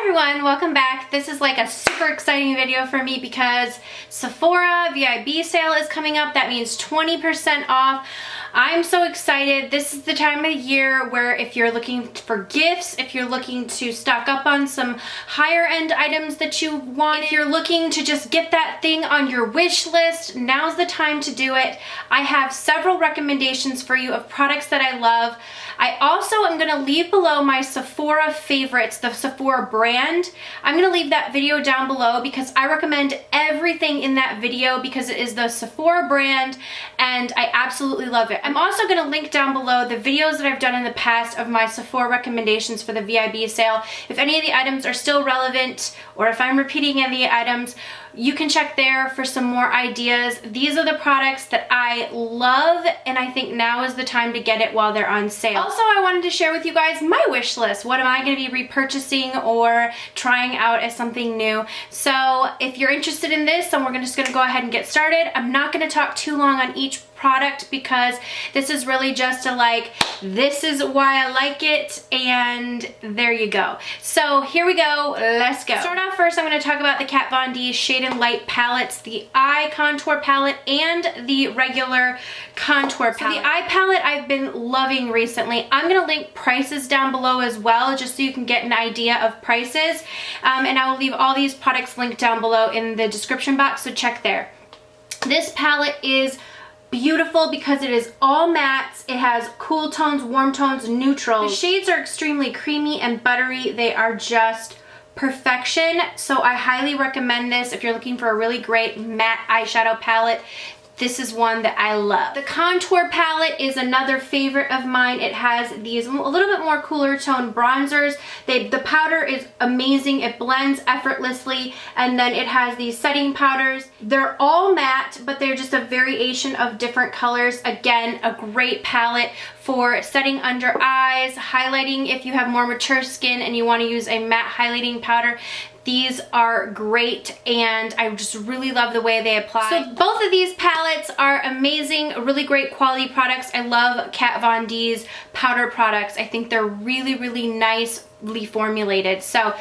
everyone, welcome back. This is like a super exciting video for me because Sephora VIB sale is coming up. That means 20% off. I'm so excited. This is the time of the year where if you're looking for gifts, if you're looking to stock up on some higher end items that you want, if you're looking to just get that thing on your wish list, now's the time to do it. I have several recommendations for you of products that I love. I also am going to leave below my Sephora favorites, the Sephora brand. I'm going to leave that video down below because I recommend everything in that video because it is the Sephora brand and I absolutely love it. I'm also going to link down below the videos that I've done in the past of my Sephora recommendations for the VIB sale. If any of the items are still relevant or if I'm repeating any items, you can check there for some more ideas. These are the products that I love and I think now is the time to get it while they're on sale. Also, I wanted to share with you guys my wish list. What am I going to be repurchasing or trying out as something new? So if you're interested in this, then we're just going to go ahead and get started. I'm not going to talk too long on each product because this is really just a like, this is why I like it, and there you go. So here we go, let's go. Start off first, I'm going to talk about the Kat Von D Shade and Light palettes, the eye contour palette and the regular contour palette. So the eye palette I've been loving recently. I'm going to link prices down below as well just so you can get an idea of prices, and I will leave all these products linked down below in the description box, so check there. This palette is beautiful because it is all mattes. It has cool tones, warm tones, neutrals. The shades are extremely creamy and buttery. They are just perfection. So I highly recommend this if you're looking for a really great matte eyeshadow palette. This is one that I love. The contour palette is another favorite of mine. It has these a little bit more cooler tone bronzers. The powder is amazing. It blends effortlessly. And then it has these setting powders. They're all matte, but they're just a variation of different colors. Again, a great palette for setting under eyes, highlighting if you have more mature skin and you want to use a matte highlighting powder. These are great and I just really love the way they apply. So both of these palettes are amazing, really great quality products. I love Kat Von D's powder products. I think they're really, really nicely formulated. So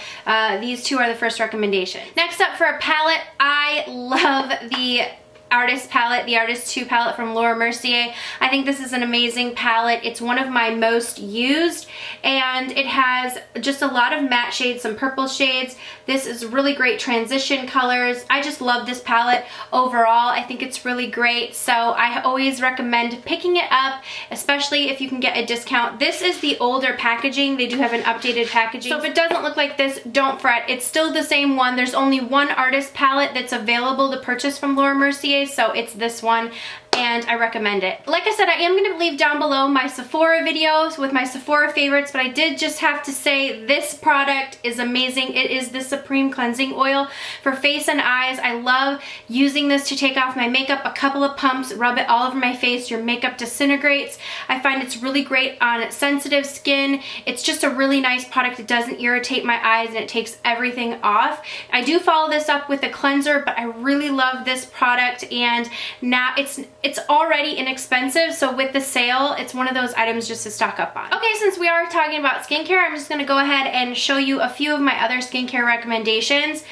these two are the first recommendation. Next up for a palette, I love the Artist palette, the Artist 2 palette from Laura Mercier. I think this is an amazing palette. It's one of my most used and it has just a lot of matte shades, some purple shades. This is really great transition colors. I just love this palette overall. I think it's really great. So I always recommend picking it up, especially if you can get a discount. This is the older packaging. They do have an updated packaging. So if it doesn't look like this, don't fret. It's still the same one. There's only one Artist palette that's available to purchase from Laura Mercier. So it's this one and I recommend it. Like I said, I am going to leave down below my Sephora videos with my Sephora favorites, but I did just have to say this product is amazing. It is the Supreme Cleansing Oil for face and eyes. I love using this to take off my makeup. A couple of pumps, rub it all over my face. Your makeup disintegrates. I find it's really great on sensitive skin. It's just a really nice product. It doesn't irritate my eyes and it takes everything off. I do follow this up with a cleanser, but I really love this product and now it's already inexpensive, so with the sale, it's one of those items just to stock up on. Okay, since we are talking about skincare, I'm just gonna go ahead and show you a few of my other skincare recommendations.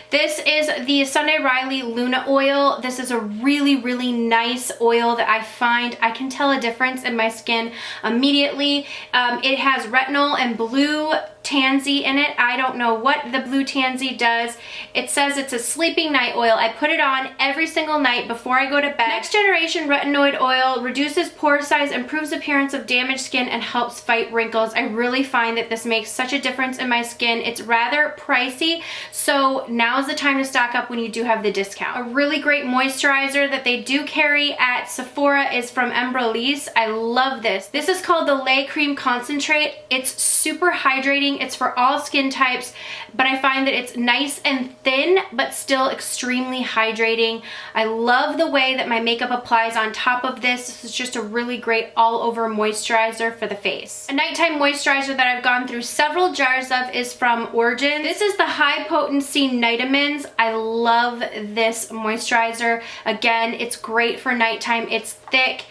This is the Sunday Riley Luna Oil. This is a really, really nice oil that I find I can tell a difference in my skin immediately. It has retinol and blue tansy in it. I don't know what the blue tansy does. It says it's a sleeping night oil. I put it on every single night before I go to bed. Next Generation Retinoid Oil reduces pore size, improves appearance of damaged skin, and helps fight wrinkles. I really find that this makes such a difference in my skin. It's rather pricey, so now's the time to stock up when you do have the discount. A really great moisturizer that they do carry at Sephora is from Embroylisse. I love this. This is called the Lait Cream Concentrate. It's super hydrating. It's for all skin types, but I find that it's nice and thin, but still extremely hydrating. I love the way that my makeup applies on top of this. This is just a really great all-over moisturizer for the face. A nighttime moisturizer that I've gone through several jars of is from Origins. This is the High Potency Nightamins. I love this moisturizer. Again, it's great for nighttime. It's thick.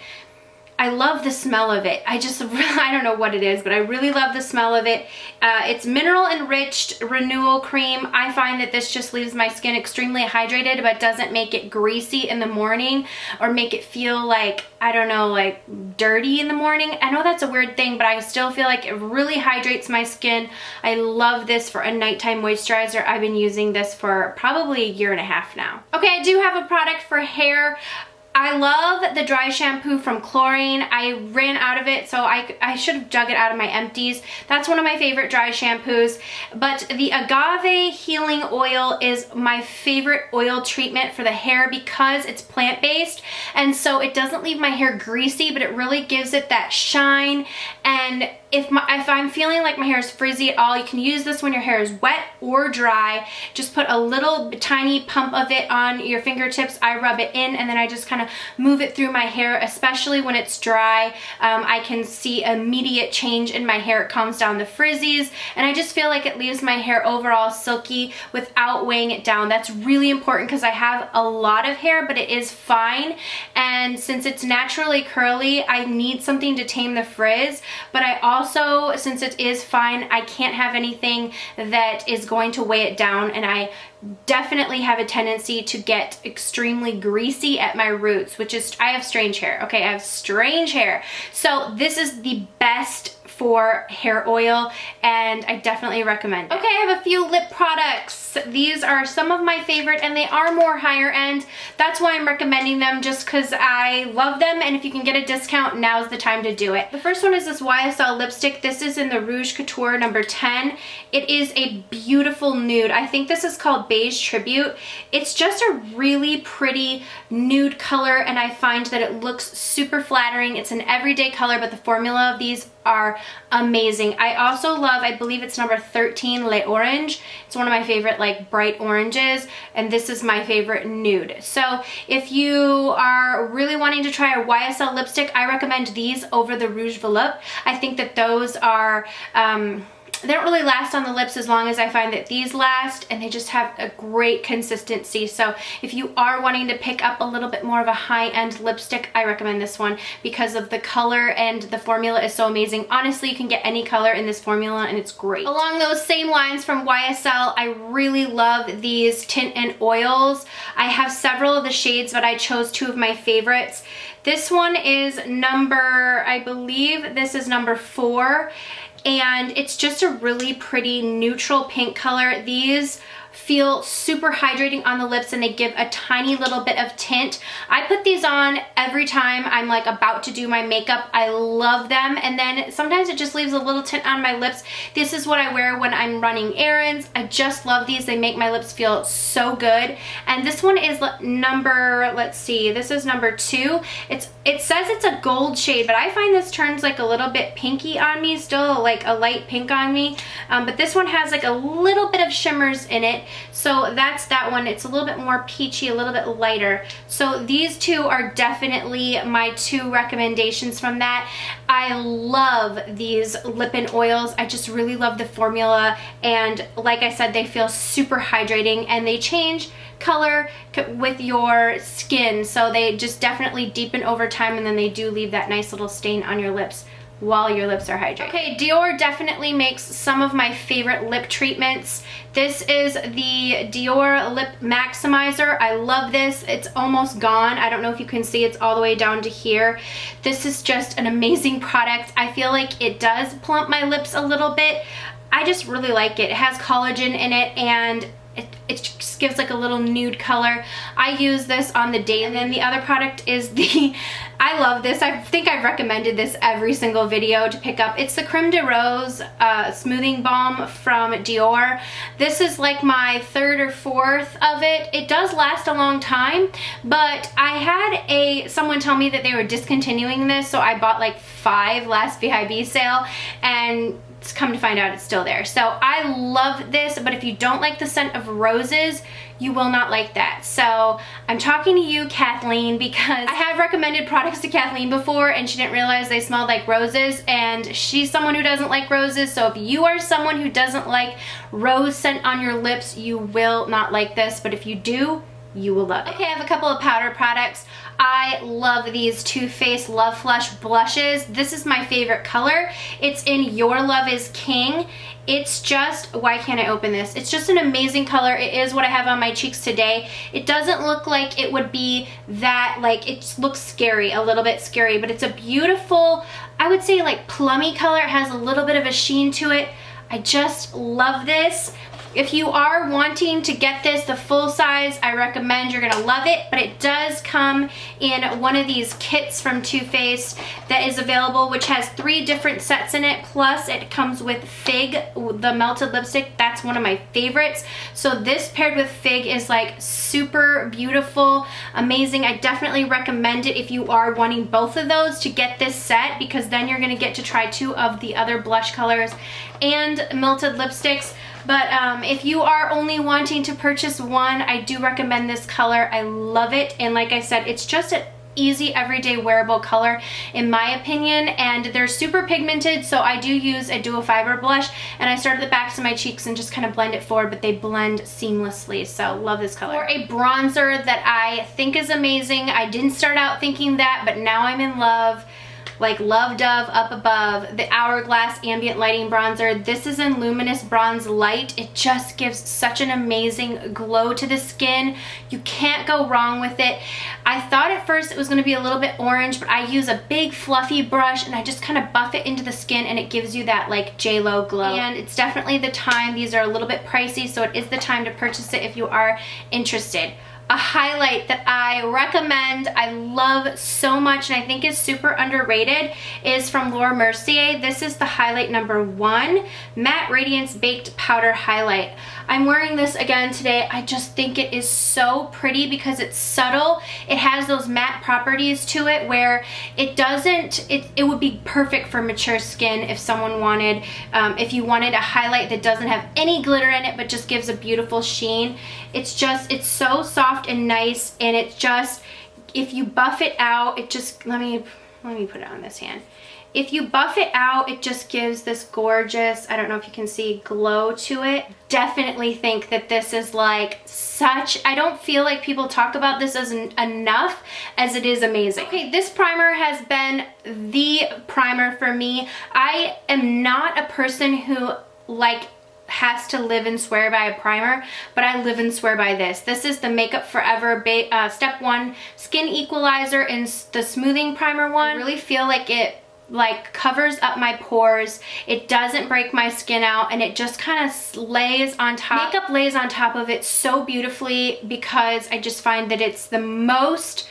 I love the smell of it. I don't know what it is, but I really love the smell of it. It's mineral enriched renewal cream. I find that this just leaves my skin extremely hydrated, but doesn't make it greasy in the morning or make it feel like, I don't know, like dirty in the morning. I know that's a weird thing, but I still feel like it really hydrates my skin. I love this for a nighttime moisturizer. I've been using this for probably a year and a half now. Okay, I do have a product for hair. I love the dry shampoo from Chlorine. I ran out of it, so I should have dug it out of my empties. That's one of my favorite dry shampoos. But the Agave Healing Oil is my favorite oil treatment for the hair because it's plant-based, and so it doesn't leave my hair greasy, but it really gives it that shine. And if I'm feeling like my hair is frizzy at all, you can use this when your hair is wet or dry. Just put a little tiny pump of it on your fingertips. I rub it in and then I just kind of move it through my hair, especially when it's dry. I can see immediate change in my hair. It calms down the frizzies, and I just feel like it leaves my hair overall silky without weighing it down. That's really important because I have a lot of hair, but it is fine. And since it's naturally curly, I need something to tame the frizz, but I also, since it is fine, I can't have anything that is going to weigh it down, and I definitely have a tendency to get extremely greasy at my roots, which is, I have strange hair, okay? I have strange hair. So this is the best for hair oil, and I definitely recommend it. Okay, I have a few lip products. These are some of my favorite, and they are more higher end. That's why I'm recommending them, just because I love them, and if you can get a discount, now's the time to do it. The first one is this YSL lipstick. This is in the Rouge Couture number 10. It is a beautiful nude. I think this is called Beige Tribute. It's just a really pretty nude color, and I find that it looks super flattering. It's an everyday color, but the formula of these are amazing. I also love, I believe it's number 13, Lait Orange. It's one of my favorite like bright oranges, and this is my favorite nude. So if you are really wanting to try a YSL lipstick, I recommend these over the Rouge Volupte. I think that those are they don't really last on the lips as long as I find that these last, and they just have a great consistency. So if you are wanting to pick up a little bit more of a high-end lipstick, I recommend this one because of the color, and the formula is so amazing. Honestly, you can get any color in this formula and it's great. Along those same lines from YSL, I really love these Tint In Oils. I have several of the shades, but I chose two of my favorites. This one is number, I believe this is number 4. And it's just a really pretty neutral pink color. These feel super hydrating on the lips, and they give a tiny little bit of tint. I put these on every time I'm like about to do my makeup. I love them, and then sometimes it just leaves a little tint on my lips. This is what I wear when I'm running errands. I just love these. They make my lips feel so good. And this one is number, let's see, this is number 2. It says it's a gold shade, but I find this turns like a little bit pinky on me, still like a light pink on me. But this one has like a little bit of shimmers in it. So that's that one. It's a little bit more peachy, a little bit lighter. So these two are definitely my 2 recommendations from that. I love these lip-in oils. I just really love the formula, and like I said, they feel super hydrating, and they change color with your skin, so they just definitely deepen over time, and then they do leave that nice little stain on your lips while your lips are hydrated. Okay, Dior definitely makes some of my favorite lip treatments. This is the Dior Lip Maximizer. I love this. It's almost gone. I don't know if you can see, it's all the way down to here. This is just an amazing product. I feel like it does plump my lips a little bit. I just really like it. It has collagen in it, and it just gives like a little nude color. I use this on the daily. And then the other product is the, I love this. I think I've recommended this every single video to pick up. It's the Creme de Rose Smoothing Balm from Dior. This is like my 3rd or 4th of it. It does last a long time, but I had someone tell me that they were discontinuing this, so I bought like 5 last VIB sale, and come to find out it's still there. So I love this, but if you don't like the scent of roses, you will not like that. So I'm talking to you, Kathleen, because I have recommended products to Kathleen before, and she didn't realize they smelled like roses, and she's someone who doesn't like roses. So if you are someone who doesn't like rose scent on your lips, you will not like this, but if you do, you will love it. Okay, I have a couple of powder products. I love these Too Faced Love Flush blushes. This is my favorite color. It's in Your Love Is King. It's just, why can't I open this? It's just an amazing color. It is what I have on my cheeks today. It doesn't look like it would be that, like, it looks scary, a little bit scary, but it's a beautiful, I would say like plummy color. It has a little bit of a sheen to it. I just love this. If you are wanting to get this the full size, I recommend, you're gonna love it, but it does come in one of these kits from Too Faced that is available, which has 3 different sets in it, plus it comes with Fig, the melted lipstick. That's one of my favorites. So this paired with Fig is like super beautiful, amazing. I definitely recommend it if you are wanting both of those to get this set, because then you're gonna get to try 2 of the other blush colors and melted lipsticks. But if you are only wanting to purchase one, I do recommend this color. I love it. And like I said, it's just an easy everyday wearable color in my opinion, and they're super pigmented, so I do use a dual fiber blush, and I start at the backs of my cheeks and just kind of blend it forward, but they blend seamlessly, so love this color. For a bronzer that I think is amazing, I didn't start out thinking that, but now I'm in love. Like Love Dove up above, the Hourglass Ambient Lighting Bronzer. This is in Luminous Bronze Light. It just gives such an amazing glow to the skin. You can't go wrong with it. I thought at first it was going to be a little bit orange, but I use a big fluffy brush and I just kind of buff it into the skin, and it gives you that like J-Lo glow. And it's definitely the time. These are a little bit pricey, so it is the time to purchase it if you are interested. A highlight that I recommend, I love so much, and I think is super underrated, is from Laura Mercier. This is the highlight number 1, Matte Radiance Baked Powder Highlight. I'm wearing this again today. I just think it is so pretty because it's subtle. It has those matte properties to it where it doesn't, it would be perfect for mature skin if someone wanted, if you wanted a highlight that doesn't have any glitter in it but just gives a beautiful sheen. It's just, it's so soft and nice, and it just, if you buff it out, it just, let me put it on this hand. If you buff it out, it just gives this gorgeous, I don't know if you can see, glow to it. Definitely think that this is like such, I don't feel like people talk about this as enough as it is amazing. Okay, this primer has been the primer for me. I am not a person who like has to live and swear by a primer, but I live and swear by this. This is the Makeup Forever Step 1 Skin Equalizer in the Smoothing Primer one. I really feel like it like covers up my pores. It doesn't break my skin out, and it just kind of lays on top. Makeup lays on top of it so beautifully because I just find that it's the most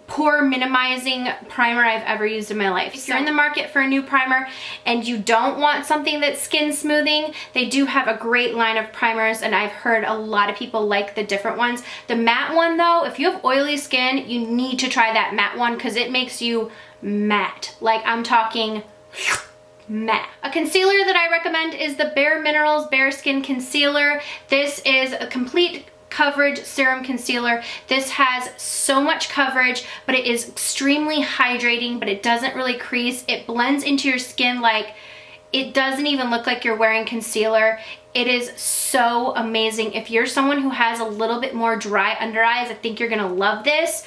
pore minimizing primer I've ever used in my life. If you're in the market for a new primer and you don't want something that's skin smoothing, they do have a great line of primers, and I've heard a lot of people like the different ones. The matte one though, if you have oily skin, you need to try that matte one because it makes you matte. Like I'm talking matte. A concealer that I recommend is the BareMinerals Bare Skin Concealer. This is a complete coverage serum concealer. This has so much coverage, but it is extremely hydrating, but it doesn't really crease. It blends into your skin like it doesn't even look like you're wearing concealer. It is so amazing. If you're someone who has a little bit more dry under eyes, I think you're gonna love this.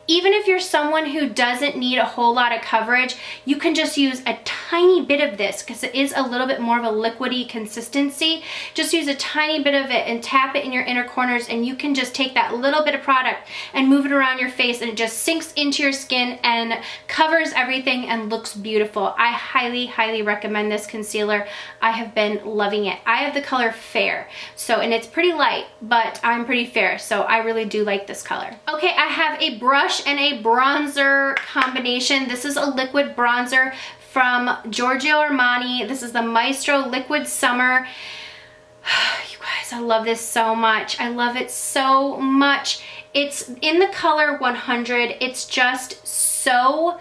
Even if you're someone who doesn't need a whole lot of coverage, you can just use a tiny bit of this because it is a little bit more of a liquidy consistency. Just use a tiny bit of it and tap it in your inner corners, and you can just take that little bit of product and move it around your face, and it just sinks into your skin and covers everything and looks beautiful. I highly, highly recommend this concealer. I have been loving it. I have the color Fair, so, and it's pretty light, but I'm pretty fair, so I really do like this color. Okay, I have a brush and a bronzer combination. This is a liquid bronzer from Giorgio Armani. This is the Maestro Liquid Summer. You guys, I love this so much. I love it so much. It's in the color 100. It's just so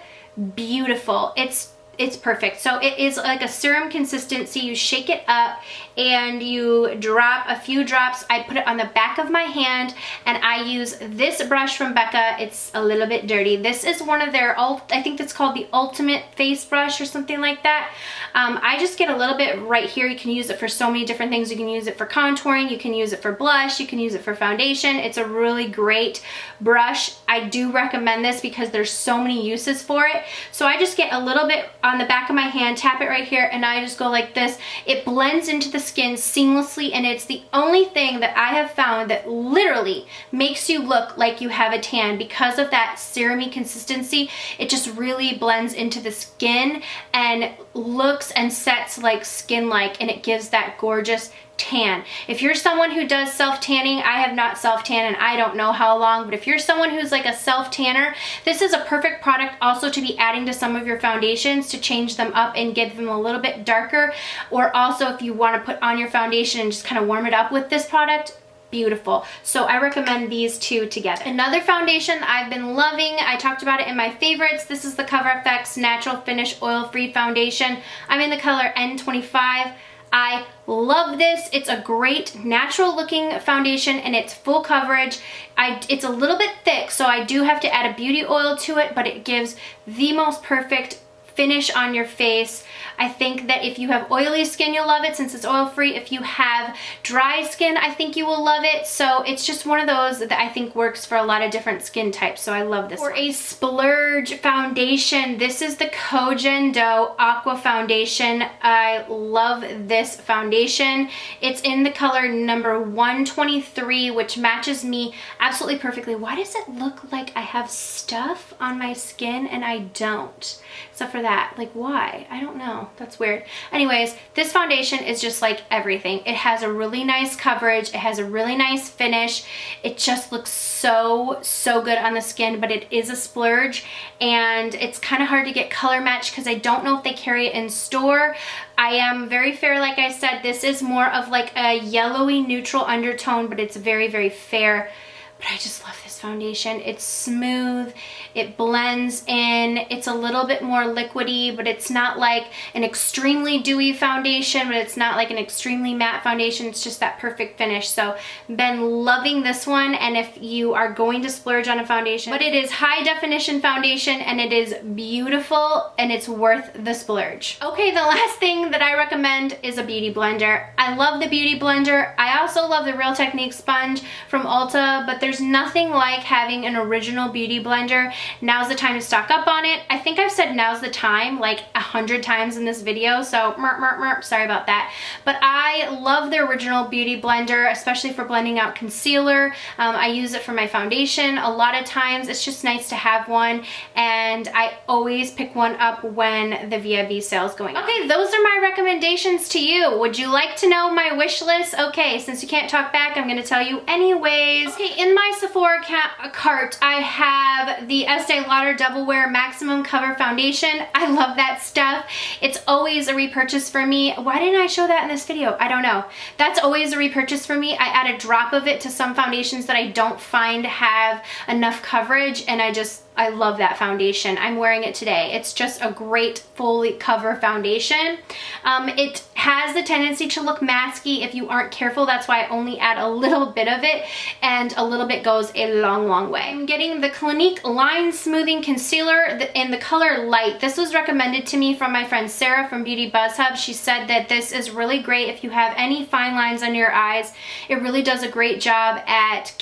beautiful. It's it's perfect. So it is like a serum consistency. You shake it up and you drop a few drops. I put it on the back of my hand and I use this brush from Becca. It's a little bit dirty. This is one of their, I think that's called the Ultimate Face Brush or something like that. I just get a little bit right here. You can use it for so many different things. You can use it for contouring, you can use it for blush, you can use it for foundation. It's a really great brush. I do recommend this because there's so many uses for it. So I just get a little bit on the back of my hand, tap it right here, and I just go like this. It blends into the skin seamlessly, and it's the only thing that I have found that literally makes you look like you have a tan because of that serumy consistency. It just really blends into the skin and looks and sets like skin-like, and it gives that gorgeous tan. If you're someone who does self-tanning, I have not self-tanned and I don't know how long, but if you're someone who's like a self-tanner, this is a perfect product also to be adding to some of your foundations to change them up and get them a little bit darker, or also if you want to put on your foundation and just kind of warm it up with this product. Beautiful. So I recommend these two together. Another foundation I've been loving, I talked about it in my favorites. This is the Cover FX Natural Finish Oil-Free Foundation. I'm in the color N25. I love this. It's a great natural looking foundation and it's full coverage. It's a little bit thick, so I do have to add a beauty oil to it, but it gives the most perfect finish on your face. I think that if you have oily skin, you'll love it since it's oil-free. If you have dry skin, I think you will love it. So it's just one of those that I think works for a lot of different skin types. So I love this. For a splurge foundation, this is the Kojen Do Aqua Foundation. I love this foundation. It's in the color number 123, which matches me absolutely perfectly. Why does it look like I have stuff on my skin and I don't? Except for that, like why? I don't know. That's weird. Anyways, this foundation is just like everything. It has a really nice coverage. It has a really nice finish. It just looks so good on the skin, but it is a splurge and it's kind of hard to get color match because I don't know if they carry it in store. I am very fair, like I said. This is more of like a yellowy neutral undertone, but it's very fair. But I just love this foundation. It's smooth, it blends in, it's a little bit more liquidy, but it's not like an extremely dewy foundation, but it's not like an extremely matte foundation. It's just that perfect finish. So been loving this one, and if you are going to splurge on a foundation, but it is high definition foundation and it is beautiful and it's worth the splurge. Okay, the last thing that I recommend is a beauty blender. I love the beauty blender. I also love the Real Technique sponge from Ulta, but there's nothing like having an original beauty blender. Now's the time to stock up on it. I think I've said now's the time like 100 times in this video, so sorry about that. But I love the original beauty blender, especially for blending out concealer. I use it for my foundation a lot of times. It's just nice to have one, and I always pick one up when the VIB sale is going on. Okay, those are my recommendations to you. Would you like to know my wish list? Okay, since you can't talk back, I'm gonna tell you anyways. Okay, in my Sephora cart, I have the Estee Lauder Double Wear Maximum Cover Foundation. I love that stuff. It's always a repurchase for me. Why didn't I show that in this video? I don't know. That's always a repurchase for me. I add a drop of it to some foundations that I don't find have enough coverage, and I love that foundation. I'm wearing it today. It's just a great fully cover foundation. It has the tendency to look masky if you aren't careful. That's why I only add a little bit of it, and a little bit goes a long way. I'm getting the Clinique Line Smoothing Concealer in the color Light. This was recommended to me from my friend Sarah from Beauty Buzz Hub. She said that this is really great if you have any fine lines under your eyes. It really does a great job at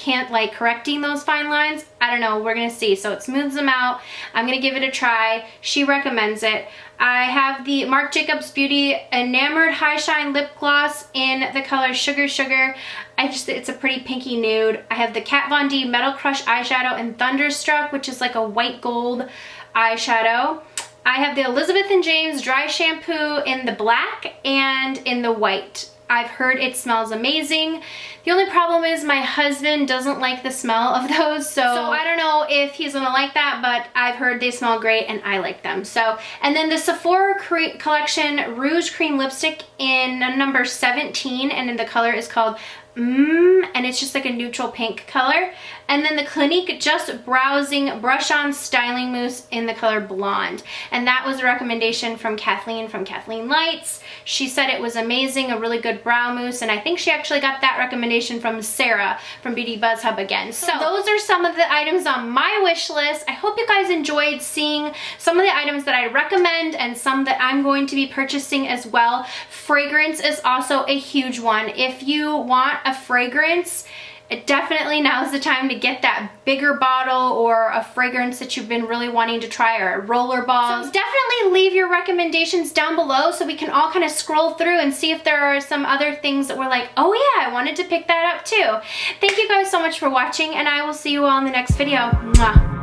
correcting those fine lines. I don't know, we're gonna see. So it smooths them out. I'm gonna give it a try. She recommends it. I have the Marc Jacobs Beauty Enamored High Shine Lip Gloss in the color Sugar Sugar. It's a pretty pinky nude. I have the Kat Von D Metal Crush eyeshadow in Thunderstruck, which is like a white gold eyeshadow. I have the Elizabeth & James Dry Shampoo in the black and in the white. I've heard it smells amazing. The only problem is my husband doesn't like the smell of those, so I don't know if he's gonna like that, but I've heard they smell great and I like them. So, and then the Sephora Collection Rouge Cream Lipstick in number 17, and then the color is called and it's just like a neutral pink color. And then the Clinique Just Browsing Brush On Styling Mousse in the color Blonde. And that was a recommendation from Kathleen from Kathleen Lights. She said it was amazing, a really good brow mousse, and I think she actually got that recommendation from Sarah from Beauty Buzz Hub again. So those are some of the items on my wish list. I hope you guys enjoyed seeing some of the items that I recommend and some that I'm going to be purchasing as well. Fragrance is also a huge one. If you want a fragrance, definitely now is the time to get that bigger bottle or a fragrance that you've been really wanting to try, or a roller balm. So definitely leave your recommendations down below so we can all kind of scroll through and see if there are some other things that we're like, oh yeah, I wanted to pick that up too. Thank you guys so much for watching, and I will see you all in the next video. Mwah.